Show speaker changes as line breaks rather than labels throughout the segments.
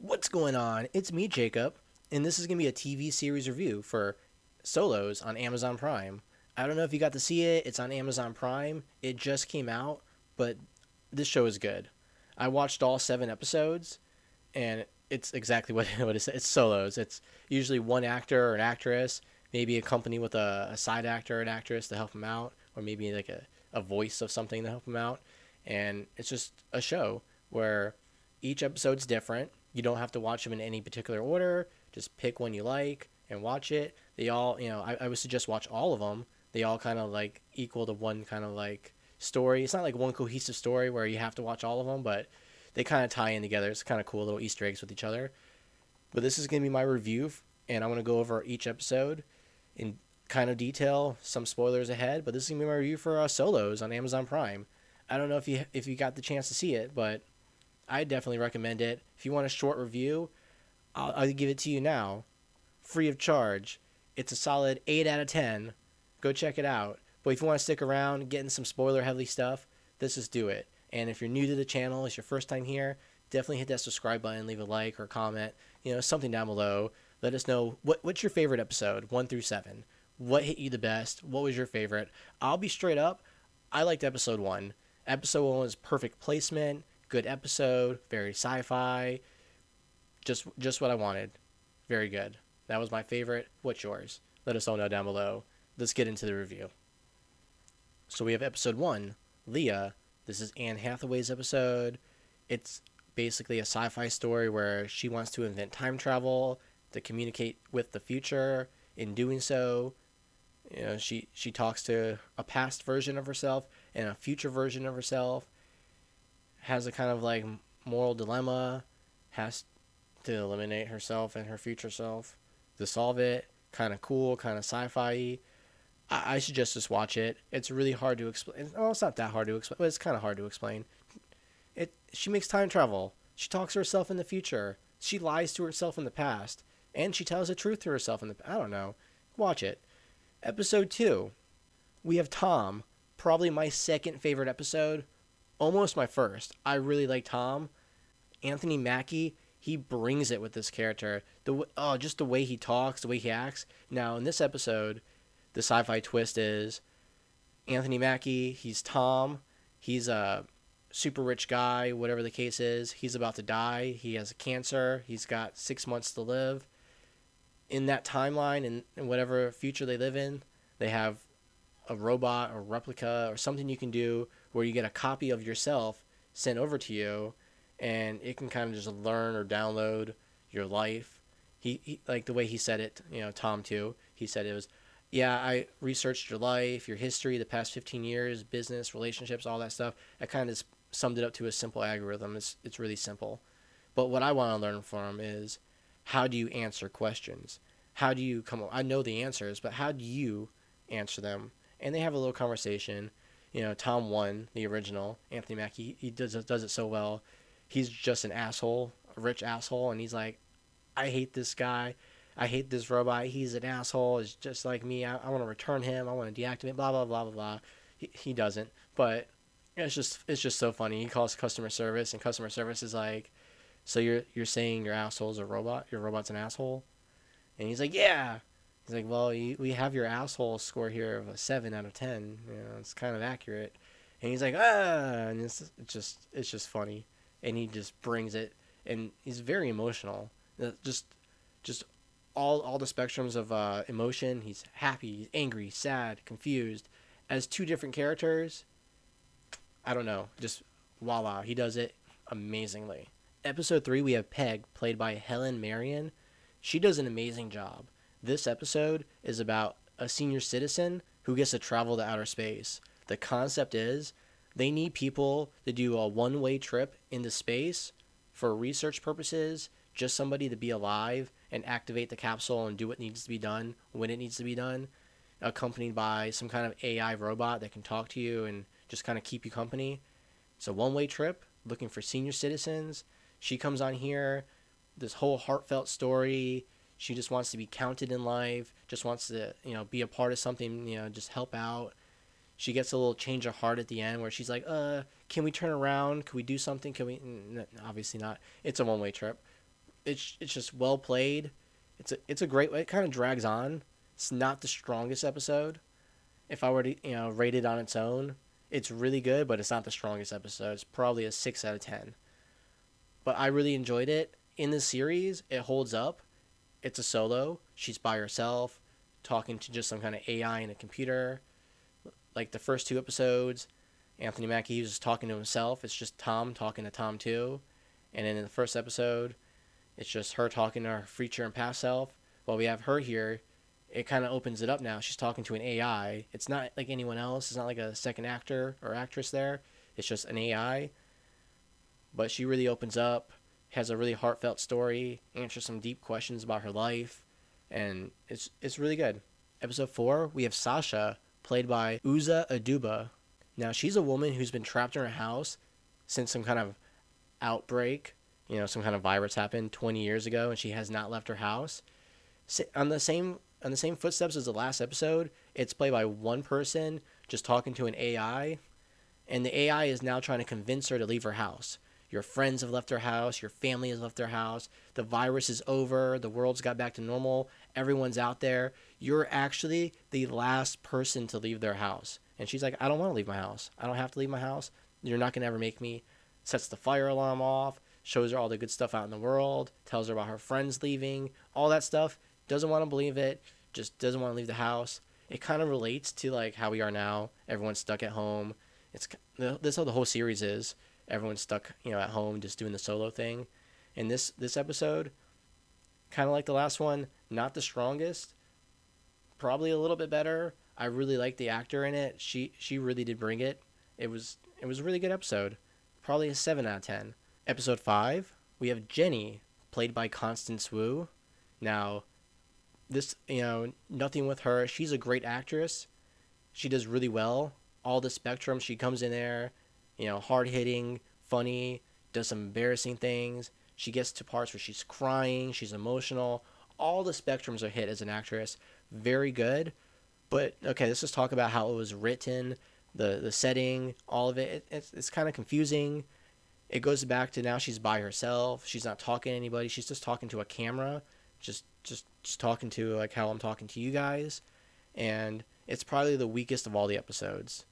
What's going on? It's me, Jacob, and this is going to be a TV series review for Solos on Amazon Prime. I don't know if you got to see it. It's on Amazon Prime. It just came out, but this show is good. I watched all 7 episodes, and it's exactly what it says. It's Solos. It's usually one actor or an actress, maybe accompanied with a side actor or an actress to help them out, or maybe like a voice of something to help them out. And it's just a show where each episode's different. You don't have to watch them in any particular order. Just pick one you like and watch it. They all, I would suggest watch all of them. They all kind of like equal to one kind of like story. It's not like one cohesive story where you have to watch all of them, but they kind of tie in together. It's kind of cool little Easter eggs with each other. But this is going to be my review, and I'm going to go over each episode in kind of detail. Some spoilers ahead, but this is going to be my review for Solos on Amazon Prime. I don't know if you got the chance to see it, but I definitely recommend it. If you want a short review, I'll give it to you now, free of charge. It's a solid 8 out of 10. Go check it out. But if you want to stick around, getting some spoiler-heavy stuff, let's just do it. And if you're new to the channel, it's your first time here, definitely hit that subscribe button, leave a like or comment, something down below. Let us know what's your favorite episode, 1 through 7. What hit you the best? What was your favorite? I'll be straight up. I liked episode 1. Episode 1 was perfect placement, good episode, very sci-fi, just what I wanted. Very good. That was my favorite. What's yours? Let us all know down below. Let's get into the review. So we have episode 1, Leah. This is Anne Hathaway's episode. It's basically a sci-fi story where she wants to invent time travel to communicate with the future. In doing so, she talks to a past version of herself and a future version of herself. Has a kind of like moral dilemma. Has to eliminate herself and her future self to solve it. Kind of cool, kind of sci-fi. I suggest just watch it. It's really hard to explain. Oh, it's not that hard to explain, but it's kind of hard to explain. She makes time travel. She talks to herself in the future. She lies to herself in the past, and she tells the truth to herself in the. I don't know. Watch it. Episode 2, we have Tom. Probably my second favorite episode. Almost my first. I really like Tom. Anthony Mackie. He brings it with this character. Just the way he talks, the way he acts. Now in this episode, the sci-fi twist is Anthony Mackie. He's Tom. He's a super rich guy, whatever the case is. He's about to die. He has cancer. He's got 6 months to live. In that timeline and whatever future they live in, they have a robot or replica or something you can do where you get a copy of yourself sent over to you, and it can kind of just learn or download your life. He like the way he said it, Tom too. He said it was, yeah, I researched your life, your history, the past 15 years, business, relationships, all that stuff. I kind of summed it up to a simple algorithm. It's really simple. But what I want to learn from him is, how do you answer questions? How do you come up? I know the answers, but how do you answer them? And they have a little conversation. Tom 1, the original, Anthony Mackie, he does it so well. He's just an asshole, a rich asshole, and he's like, I hate this guy. I hate this robot. He's an asshole. It's just like me. I want to return him. I want to deactivate, blah, blah, blah, blah, blah. He doesn't. But it's just so funny. He calls customer service, and customer service is like, so you're saying your asshole's a robot? Your robot's an asshole? And he's like, yeah. He's like, well, we have your asshole score here of a 7 out of 10. It's kind of accurate. And he's like, and it's just funny. And he just brings it, and he's very emotional. Just all the spectrums of emotion. He's happy, angry, sad, confused. As 2 different characters, I don't know. Just voila, he does it amazingly. Episode 3, we have Peg, played by Helen Marion. She does an amazing job. This episode is about a senior citizen who gets to travel to outer space. The concept is they need people to do a one-way trip into space for research purposes, just somebody to be alive and activate the capsule and do what needs to be done when it needs to be done, accompanied by some kind of AI robot that can talk to you and just kind of keep you company. It's a one-way trip looking for senior citizens. She comes on here, this whole heartfelt story. She just wants to be counted in life, just wants to, be a part of something, just help out. She gets a little change of heart at the end where she's like, can we turn around? Can we do something? Can we? Obviously not. It's a one-way trip. It's just well played. It's a great. It kind of drags on. It's not the strongest episode. If I were to rate it on its own, it's really good, but it's not the strongest episode. It's probably a 6 out of 10. But I really enjoyed it. In the series, it holds up. It's a solo. She's by herself, talking to just some kind of AI in a computer. Like the first 2 episodes, Anthony Mackie was just talking to himself. It's just Tom talking to Tom too. And then in the first episode, it's just her talking to her future and past self. While we have her here, it kind of opens it up now. She's talking to an AI. It's not like anyone else. It's not like a second actor or actress there. It's just an AI. But she really opens up, has a really heartfelt story, answers some deep questions about her life, and it's really good. Episode 4, we have Sasha, played by Uza Aduba. Now, she's a woman who's been trapped in her house since some kind of outbreak, some kind of virus happened 20 years ago, and she has not left her house. On the same footsteps as the last episode, it's played by one person just talking to an AI, and the AI is now trying to convince her to leave her house. Your friends have left their house. Your family has left their house. The virus is over. The world's got back to normal. Everyone's out there. You're actually the last person to leave their house. And she's like, I don't want to leave my house. I don't have to leave my house. You're not going to ever make me. Sets the fire alarm off. Shows her all the good stuff out in the world. Tells her about her friends leaving. All that stuff. Doesn't want to believe it. Just doesn't want to leave the house. It kind of relates to like how we are now. Everyone's stuck at home. That's how the whole series is. Everyone's stuck, at home just doing the solo thing. And this episode, kind of like the last one, not the strongest, probably a little bit better. I really like the actor in it. She really did bring it. It was a really good episode. Probably a 7 out of 10. Episode 5, we have Jenny, played by Constance Wu. Now, this, nothing with her. She's a great actress. She does really well. All the spectrum. She comes in there, hard-hitting, funny, does some embarrassing things. She gets to parts where she's crying, she's emotional. All the spectrums are hit as an actress. Very good. But, okay, let's just talk about how it was written, the setting, all of it. It's kind of confusing. It goes back to now she's by herself. She's not talking to anybody. She's just talking to a camera. Just talking to, like, how I'm talking to you guys. And it's probably the weakest of all the episodes.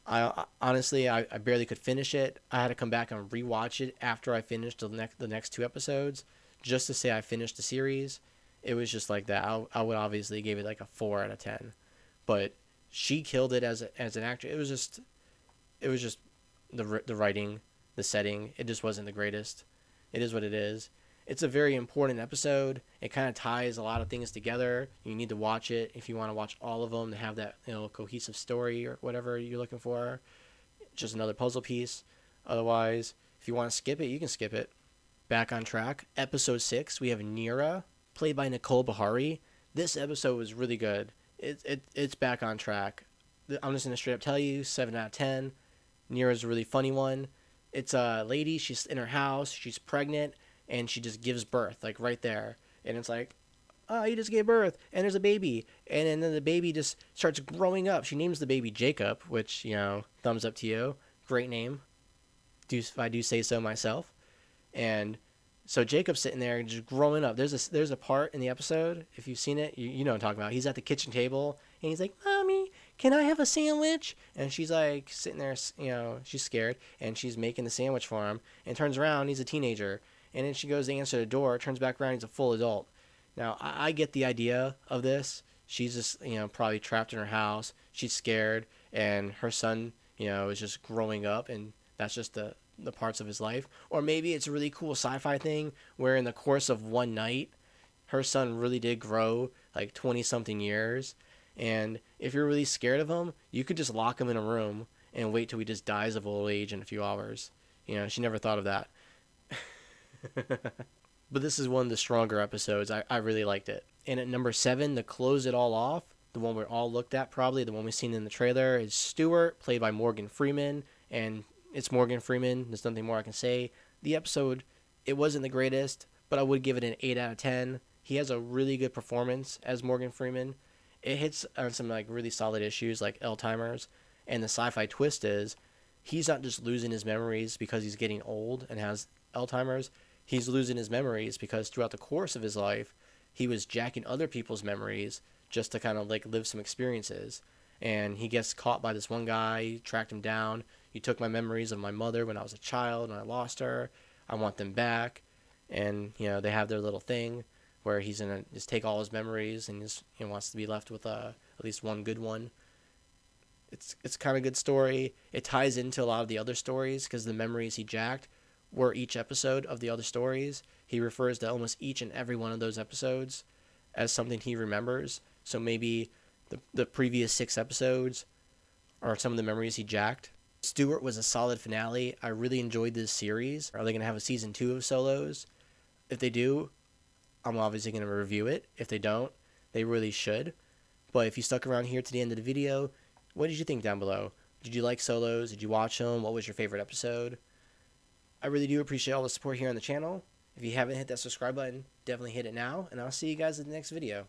I honestly barely could finish it. I had to come back and rewatch it after I finished the next 2 episodes just to say I finished the series. It was just like that. I would obviously give it like a 4 out of 10, but she killed it as an actor. It was just the writing, the setting. It just wasn't the greatest. It is what it is. It's a very important episode. It kind of ties a lot of things together. You need to watch it if you want to watch all of them to have that cohesive story or whatever you're looking for. Just another puzzle piece. Otherwise, if you want to skip it, you can skip it. Back on track. Episode 6, we have Nero, played by Nicole Bahari. This episode was really good. It's back on track. I'm just going to straight up tell you, 7 out of 10. Nero's a really funny one. It's a lady. She's in her house. She's pregnant. And she just gives birth, like, right there. And it's like, oh, you just gave birth. And there's a baby. And then the baby just starts growing up. She names the baby Jacob, which, thumbs up to you. Great name. If I do say so myself. And so Jacob's sitting there just growing up. There's a part in the episode, if you've seen it, you know what I'm talking about. He's at the kitchen table, and he's like, Mommy, can I have a sandwich? And she's like sitting there, she's scared. And she's making the sandwich for him. And turns around, he's a teenager. And then she goes to answer the door, turns back around, he's a full adult. Now, I get the idea of this. She's just, probably trapped in her house. She's scared, and her son, is just growing up, and that's just the parts of his life. Or maybe it's a really cool sci-fi thing where in the course of one night, her son really did grow like 20-something years. And if you're really scared of him, you could just lock him in a room and wait till he just dies of old age in a few hours. She never thought of that. But this is one of the stronger episodes. I really liked it. And at number 7, to close it all off, the one we're all looked at probably, the one we've seen in the trailer, is Stewart, played by Morgan Freeman. And it's Morgan Freeman. There's nothing more I can say. The episode, it wasn't the greatest, but I would give it an 8 out of 10. He has a really good performance as Morgan Freeman. It hits on some like really solid issues like Alzheimer's. And the sci-fi twist is he's not just losing his memories because he's getting old and has Alzheimer's. he's losing his memories because throughout the course of his life, he was jacking other people's memories just to kind of like live some experiences. And he gets caught by this one guy, he tracked him down. He took my memories of my mother when I was a child and I lost her. I want them back. And, you know, they have their little thing where he's going to just take all his memories and just, he wants to be left with at least one good one. It's kind of a good story. It ties into a lot of the other stories because the memories he jacked were each episode of the other stories. He refers to almost each and every one of those episodes as something he remembers. So maybe the previous 6 episodes are some of the memories he jacked. Stewart was a solid finale. I really enjoyed this series. Are they going to have a season 2 of Solos? If they do, I'm obviously going to review it. If they don't, they really should. But if you stuck around here to the end of the video, what did you think down below? Did you like Solos? Did you watch them? What was your favorite episode? I really do appreciate all the support here on the channel. If you haven't hit that subscribe button, definitely hit it now, and I'll see you guys in the next video.